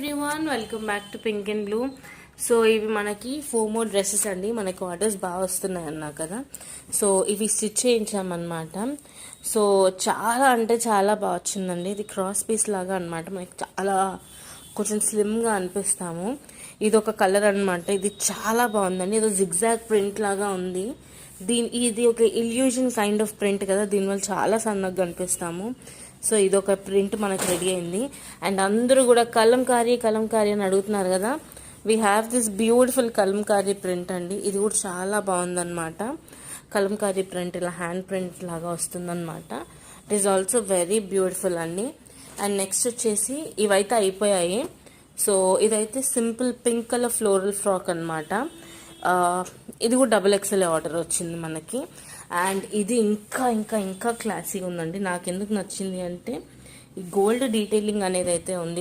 Everyone welcome back to pink and blue. So ఇవి మనకి 4 more dresses అండి. మనకి ఆర్డర్స్ బాగా వస్తున్నాయి అన్నా కదా, సో ఇవి స్టిచ్ చేయించామన్నమాట. సో చాలా అంటే చాలా బాగా వచ్చిందండి. ఇది క్రాస్ పీస్ లాగా అనమాట. మనకి చాలా కొంచెం స్లిమ్గా అనిపిస్తాము. ఇది ఒక కలర్ అనమాట. ఇది చాలా బాగుందండి. ఇది జిగ్జాగ్ ప్రింట్ లాగా ఉంది. ఇది ఒక ఇల్యూజన్ కైండ్ ఆఫ్ ప్రింట్ కదా, దీనివల్ల చాలా సన్నగా కనిపిస్తాము. సో ఇదొక ప్రింట్ మనకు రెడీ అయింది. అండ్ అందరూ కూడా కలంకారీ అని అడుగుతున్నారు కదా, we have this beautiful Kalamkari print అండి. ఇది కూడా చాలా బాగుందన్నమాట. కలంకారీ ప్రింట్ ఇలా హ్యాండ్ ప్రింట్ లాగా వస్తుందన్నమాట. It is also very beautiful అండి. అండ్ నెక్స్ట్ వచ్చేసి ఇవైతే అయిపోయాయి. సో ఇదైతే simple pink colour floral frock అనమాట. ఇది కూడా XXL ఆర్డర్ వచ్చింది మనకి. అండ్ ఇది ఇంకా ఇంకా ఇంకా క్లాసీగా ఉందండి. నాకు ఎందుకు నచ్చింది అంటే ఈ గోల్డ్ డీటెయిలింగ్ అనేది అయితే ఉంది.